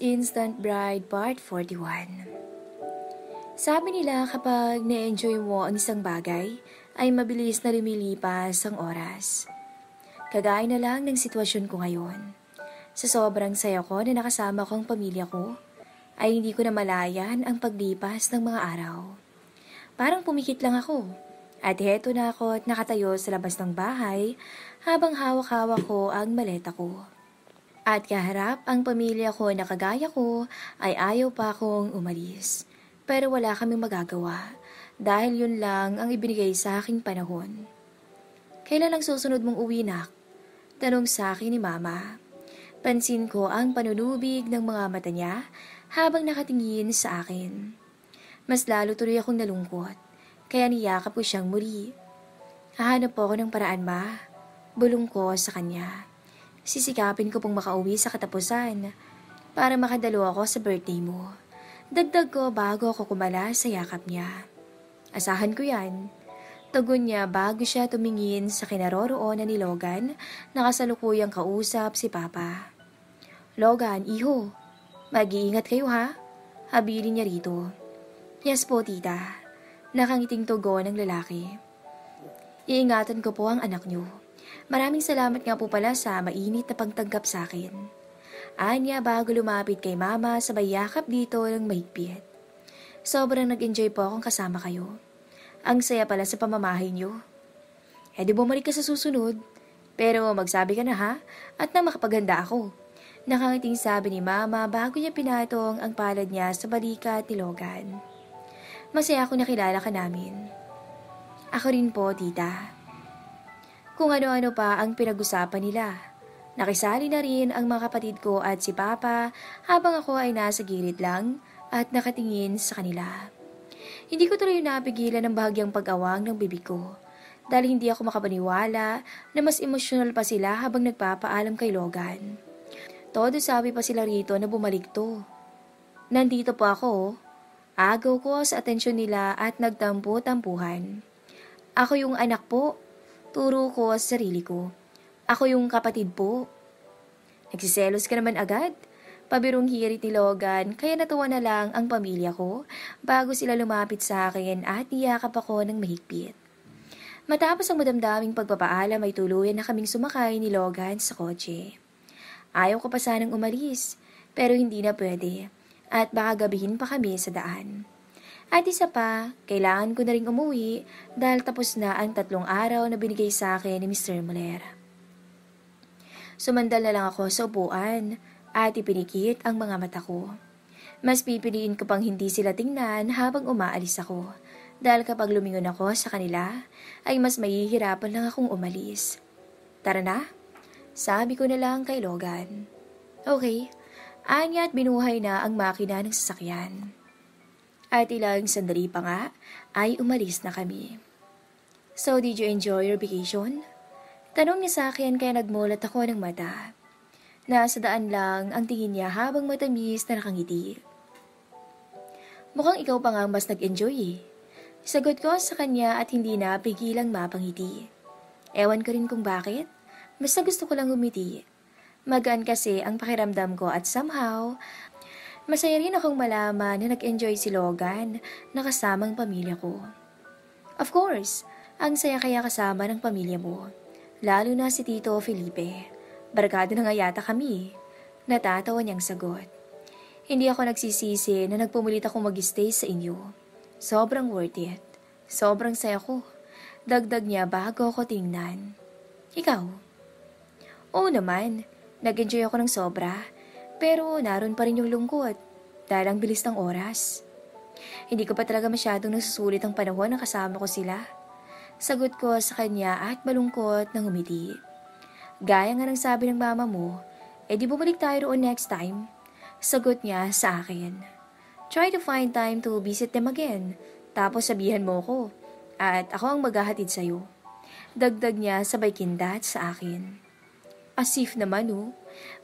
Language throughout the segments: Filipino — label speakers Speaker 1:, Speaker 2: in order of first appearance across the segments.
Speaker 1: Instant Bride Part 41. Sabi nila kapag na-enjoy mo ang isang bagay, ay mabilis na lumilipas ang oras. Kagaya na lang ng sitwasyon ko ngayon. Sa sobrang saya ko na nakasama ko ang pamilya ko, ay hindi ko na malayan ang paglipas ng mga araw. Parang pumikit lang ako, at heto na ako at nakatayo sa labas ng bahay habang hawak-hawak ko ang maleta ko. At kaharap ang pamilya ko na kagaya ko ay ayaw pa akong umalis. Pero wala kaming magagawa dahil yun lang ang ibinigay sa aking panahon. Kailan ang susunod mong uwi, nak? Tanong sa akin ni mama. Pansin ko ang panunubig ng mga mata niya habang nakatingin sa akin. Mas lalo tuloy akong nalungkot, kaya niyakap ko siyang muli. Hahanap po ako ng paraan, ma. Bulong ko sa kanya. Sisikapin ko pong makauwi sa katapusan para makadalo ako sa birthday mo. Dagdag ko bago ako kumala sa yakap niya. Asahan ko yan. Tugon niya bago siya tumingin sa kinaroroonan ni Logan na kasalukuyang kausap si Papa. Logan, iho, mag-iingat kayo ha? Habilin niya rito. Yes po, tita. Nakangiting tugon ng lalaki. Iingatan ko po ang anak niyo. Maraming salamat nga po pala sa mainit na pagtanggap sa akin. Anya bago lumapit kay mama sabay yakap dito ng mahigpit. Sobrang nag-enjoy po akong kasama kayo. Ang saya pala sa pamamahay niyo. Di bumalik ka sa susunod. Pero magsabi ka na ha, at na makapaganda ako. Nakangiting sabi ni mama bago niya pinatong ang palad niya sa balikat ni Logan. Masaya ako nakilala ka namin. Ako rin po, tita. Kung ano-ano pa ang pinag-usapan nila. Nakisali na rin ang mga kapatid ko at si Papa habang ako ay nasa gilid lang at nakatingin sa kanila. Hindi ko tuloy napigilan ang bahagyang pag-awang ng bibig ko dahil hindi ako makapaniwala na mas emosyonal pa sila habang nagpapaalam kay Logan. Todo sabi pa sila rito na bumalik to. Nandito po ako. Agaw ko sa atensyon nila at nagtampo-tampuhan. Ako yung anak po. Turo ko sa sarili ko. Ako yung kapatid po. Nagsiselos ka naman agad. Pabirong hirit ni Logan kaya natuwa na lang ang pamilya ko bago sila lumapit sa akin at niyakap ako ng mahigpit. Matapos ang madamdaming pagpapaalam ay tuluyan na kaming sumakay ni Logan sa kotse. Ayaw ko pa sanang umalis pero hindi na pwede at baka gabihin pa kami sa daan. At isa pa, kailangan ko na rin umuwi dahil tapos na ang 3 araw na binigay sa akin ni Mr. Muller. Sumandal na lang ako sa upuan at ipinikit ang mga mata ko. Mas pipiliin ko pang hindi sila tingnan habang umaalis ako dahil kapag lumingon ako sa kanila ay mas mahihirapan lang akong umalis. Tara na, sabi ko na lang kay Logan. Okay, anya at binuhay na ang makina ng sasakyan. At ilang sandali pa nga ay umalis na kami. So, did you enjoy your vacation? Tanong niya sa akin kaya nagmulat ako ng mata. Nasa daan lang ang tingin niya habang matamis na nakangiti. Mukhang ikaw pa nga mas nag-enjoy eh. Sagot ko sa kanya at hindi na pigilang mapangiti. Ewan ko rin kung bakit. Basta gusto ko lang umiti. Magaan kasi ang pakiramdam ko at somehow, masaya rin akong malaman na nag-enjoy si Logan na kasamang pamilya ko. Of course, ang saya kaya kasama ng pamilya mo. Lalo na si Tito Felipe. Barkado na nga yata kami. Natatawa niyang sagot. Hindi ako nagsisisi na nagpumulit akong mag-stay sa inyo. Sobrang worth it. Sobrang saya ko. Dagdag niya bago ako tingnan. Ikaw? Oo naman. Nag-enjoy ako ng sobra. Pero naroon pa rin yung lungkot dahil ang bilis ng oras. Hindi ko pa talaga masyadong nasusulit ang panahon na kasama ko sila. Sagot ko sa kanya at malungkot ng umiti. Gaya nga ng sabi ng mama mo, di bumalik tayo roon next time? Sagot niya sa akin. Try to find time to visit them again. Tapos sabihan mo ko at ako ang maghahatid sa'yo. Dagdag niya sabay kindat sa akin. Asif naman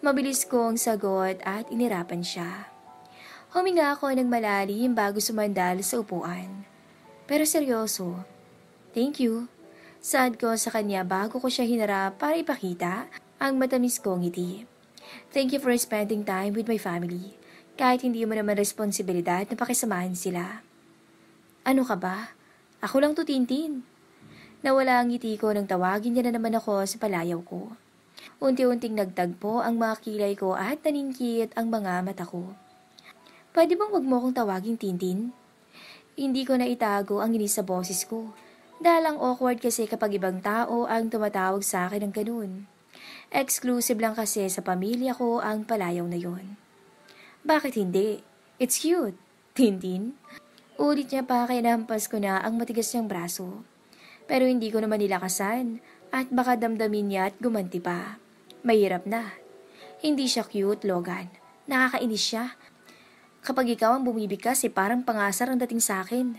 Speaker 1: Mabilis kong sagot at inirapan siya. Huminga ako ng malalim bago sumandal sa upuan. Pero seryoso. Thank you. Saad ko sa kanya bago ko siya hinarap para ipakita ang matamis kong ngiti. Thank you for spending time with my family. Kahit hindi mo naman responsibilidad na pakisamahan sila. Ano ka ba? Ako lang to, Tintin. Nawala ang ngiti ko nang tawagin niya na naman ako sa palayaw ko. Unti-unting nagtagpo ang mga kilay ko at naningkit ang mga mata ko. Pwede bang wag mo akong tawaging Tintin? Hindi ko na itago ang inis sa boses ko. Dahil ang awkward kasi kapag ibang tao ang tumatawag sa akin ng ganun. Exclusive lang kasi sa pamilya ko ang palayaw na yon. Bakit hindi? It's cute. Tintin? Ulit niya pa kaya nahampas ko na ang matigas niyang braso. Pero hindi ko naman nilakasan at baka damdamin niya at gumanti pa. Mahirap na. Hindi siya cute, Logan. Nakakainis siya. Kapag ikaw ang bumibigkas, parang pangasar ang dating sa akin.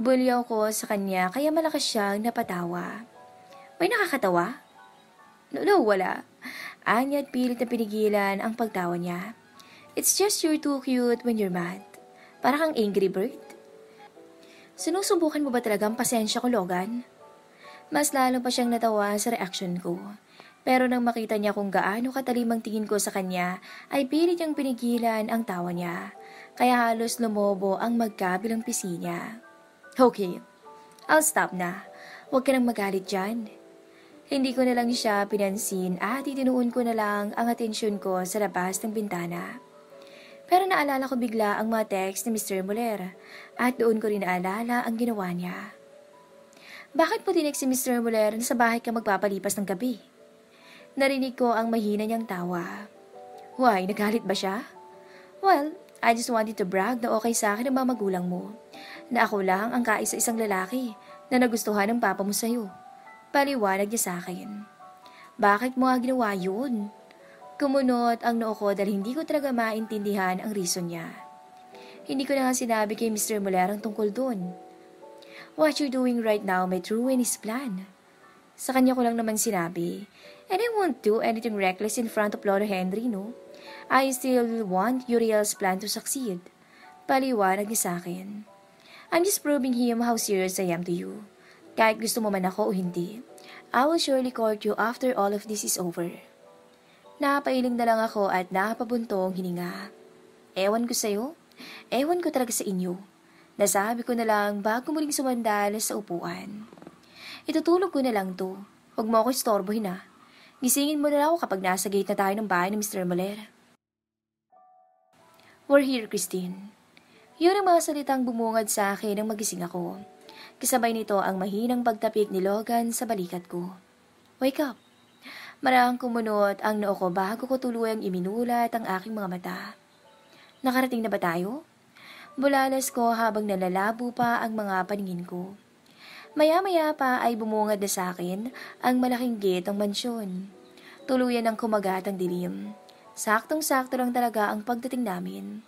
Speaker 1: Bulyaw ko sa kanya kaya malakas siyang napatawa. May nakakatawa? No, wala. Anya at pilit na pinigilan ang pagtawa niya. It's just you're too cute when you're mad. Para kang angry bird. Sinusubukan mo ba talaga ang pasensya ko, Logan? Mas lalo pa siyang natawa sa reaction ko. Pero nang makita niya kung gaano katalimang tingin ko sa kanya, ay pilit niyang pinigilan ang tawa niya. Kaya halos lumobo ang magkabilang pisi niya. Okay, I'll stop na. Huwag ka nang magalit dyan. Hindi ko na lang siya pinansin at itinuon ko na lang ang atensyon ko sa labas ng bintana. Pero naalala ko bigla ang mga text ni Mr. Muller at doon ko rin naalala ang ginawa niya. Bakit po tinext si Mr. Muller na sa bahay ka magpapalipas ng gabi? Narinig ko ang mahina niyang tawa. Why, nagalit ba siya? Well, I just wanted to brag na okay sa akin ang mga magulang mo. Na ako lang ang kaisa-isang lalaki na nagustuhan ng papa mo sa'yo. Paliwanag niya sa akin. Bakit mo nga ginawa yun? Kumunot ang noo ko dahil hindi ko talaga maintindihan ang reason niya. Hindi ko na nga sinabi kay Mr. Muller ang tungkol dun. What you're doing right now may ruin his plan. Sa kanya ko lang naman sinabi, and I won't do anything reckless in front of Lolo Henry, no? I still want Uriel's plan to succeed. Paliwanag niya sa akin. I'm just proving him how serious I am to you. Kahit gusto mo man ako o hindi, I will surely court you after all of this is over. Napailing na lang ako at napabuntong hininga. Ewan ko sa'yo, ewan ko talaga sa inyo. Nasabi ko na lang bago muling sumandal sa upuan. Itutulog ko na lang to. Huwag mo ako istorbohin na. Gisingin mo na lang ako kapag nasa gate na tayo ng bahay ng Mr. Muller. We're here, Christine. Yun ang mga salitang bumungad sa akin nang magising ako. Kasabay nito ang mahinang pagtapik ni Logan sa balikat ko. Wake up! Marahang kumunot ang noo ko bago ko tuluyang iminulat ang aking mga mata. Nakarating na ba tayo? Bulalas ko habang nalalabo pa ang mga paningin ko. Maya-maya pa ay bumungad na sa akin ang malaking gate ng mansyon. Tuluyan ang kumagat ang dilim. Saktong-sakto lang talaga ang pagdating namin.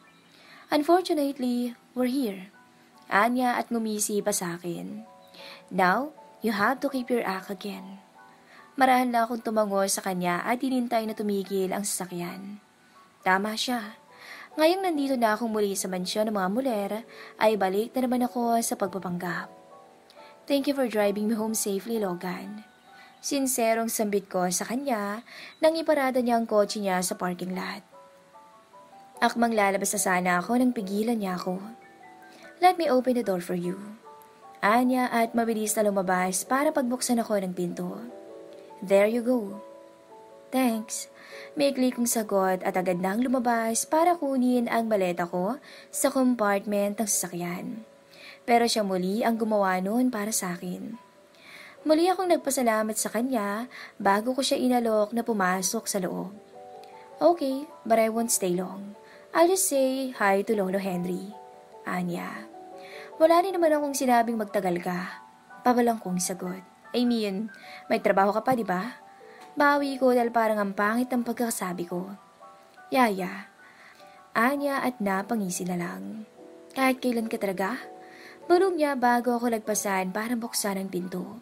Speaker 1: Unfortunately, we're here. Anya at ngumisi pa sa akin. Now, you have to keep your act again. Marahan lang akong tumango sa kanya at hinintay na tumigil ang sasakyan. Tama siya. Ngayong nandito na akong muli sa mansyon ng mga Muller, ay balik na naman ako sa pagpapanggap. Thank you for driving me home safely, Logan. Sinserong sambit ko sa kanya nang iparada niya ang kotse niya sa parking lot. Akmang lalabas na sana ako nang pigilan niya ako. Let me open the door for you. Anya at mabilis na lumabas para pagbuksan ako ng pinto. There you go. Thanks. Maikli kong sagot at agad nang lumabas para kunin ang maleta ko sa compartment ng sasakyan. Pero siya muli ang gumawa noon para sa akin. Muli akong nagpasalamat sa kanya bago ko siya inalok na pumasok sa loob. Okay, but I won't stay long. I'll just say hi to Lolo Henry. Anya. Wala rin naman akong sinabing magtagal ka. Pabalang kong sagot. I mean, may trabaho ka pa, di ba? Bawi ko dahil parang ang pangit ang pagkakasabi ko. Yaya. Anya at napangisi na lang. Kahit kailan ka talaga? Bulong niya bago ako lagpasan para buksan ang pinto.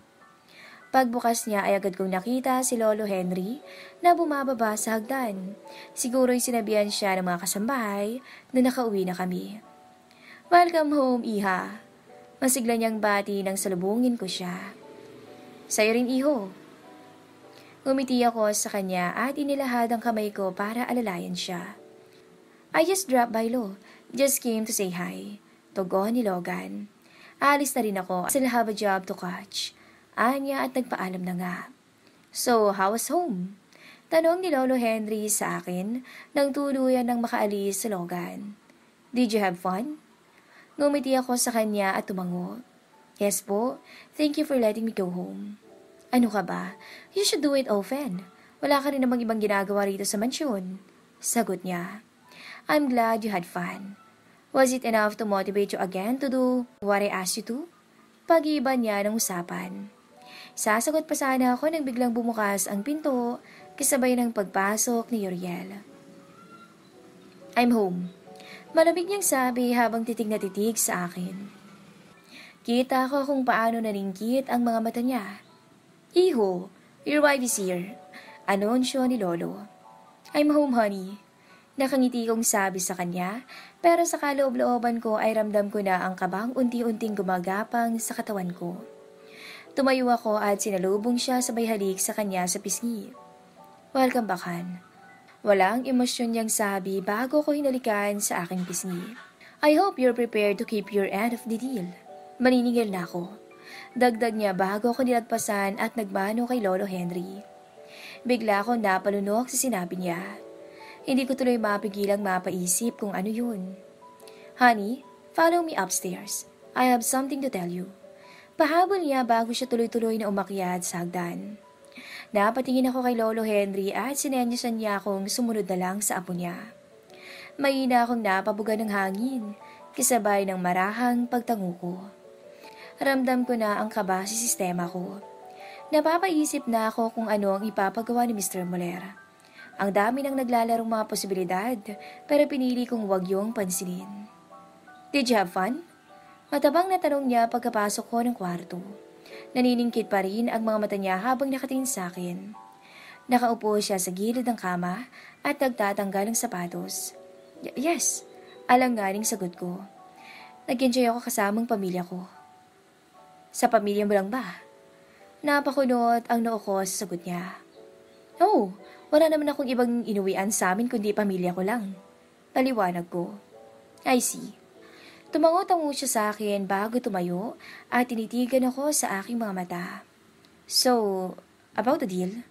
Speaker 1: Pagbukas niya ay agad kong nakita si Lolo Henry na bumababa sa hagdan. Siguro'y sinabihan siya ng mga kasambahay na nakauwi na kami. Welcome home, Iha. Masigla niyang bati nang salubungin ko siya. Sa'yo rin, Iho. Ngumiti ako sa kanya at inilahad ang kamay ko para alalayan siya. I just dropped by, Lo. Just came to say hi. Tugon ni Logan. Aalis na rin ako. I still have a job to catch. Anya at nagpaalam na nga. So, how was home? Tanong ni Lolo Henry sa akin nang tuluyan ng makaalis sa Logan. Did you have fun? Ngumiti ako sa kanya at tumango. Yes po, thank you for letting me go home. Ano ka ba? You should do it often. Wala ka rin namang ibang ginagawa rito sa mansyon. Sagot niya. I'm glad you had fun. Was it enough to motivate you again to do what I asked you to? Pag-iba niya ng usapan. Sasagot pa sana ako nang biglang bumukas ang pinto kasabay ng pagpasok ni Uriel. I'm home. Malamig niyang sabi habang titig na titig sa akin. Kita ko kung paano naringkit ang mga mata niya. Iho, your wife is here. Anunsyo ni Lolo. I'm home, honey. Nakangiti kong sabi sa kanya, pero sa kaloob-looban ko ay ramdam ko na ang kabang unti-unting gumagapang sa katawan ko. Tumayo ako at sinalubong siya sabay halik sa kanya sa pisngi. Welcome back, Han. Walang emosyon niyang sabi bago ko hinalikan sa aking pisngi. I hope you're prepared to keep your end of the deal. Maniningil na ako. Dagdag niya bago ko nilagpasan at nagmano kay Lolo Henry. Bigla akong napalunok sa sinabi niya. Hindi ko tuloy mapigilang mapaisip kung ano yun. Honey, follow me upstairs. I have something to tell you. Pahabol niya bago siya tuloy-tuloy na umakyat sa hagdan. Napatingin ako kay Lolo Henry at sinenyasan niya akong sumunod na lang sa apo niya. Mahina akong napabuga ng hangin, kasabay ng marahang pagtango ko. Ramdam ko na ang kaba sa sistema ko. Napapaisip na ako kung ano ang ipapagawa ni Mr. Moller. Ang dami ng naglalarong mga posibilidad, pero pinili kong wag yung pansinin. Did you have fun? Matabang na tanong niya pagkapasok ko ng kwarto. Naniningkit pa rin ang mga mata niya habang nakatingin sa akin. Nakaupo siya sa gilid ng kama at nagtatanggal ng sapatos. Yes, alanganing sagot ko. Nag-enjoy ako kasamang pamilya ko. Sa pamilya mo lang ba? Napakunot ang noo ko sa sagot niya. Oh, wala naman akong ibang inuwian sa amin kundi pamilya ko lang. Paliwanag ko. I see. Tumango-tango siya sa akin bago tumayo at tinitigan ako sa aking mga mata. So, about the deal?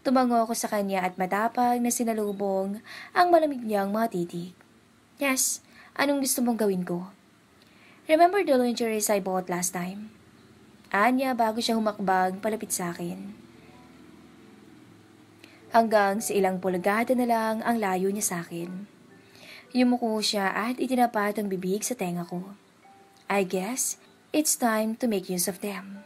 Speaker 1: Tumango ako sa kanya at matapang na sinalubong ang malamig niyang mga titig. Yes, anong gusto mong gawin ko? Remember the lingeries I bought last time? Anya bago siya humakbang palapit sa akin. Hanggang sa ilang pulgada na lang ang layo niya sa akin. Yumuko siya at itinapat ang bibig sa tenga ko. I guess it's time to make use of them.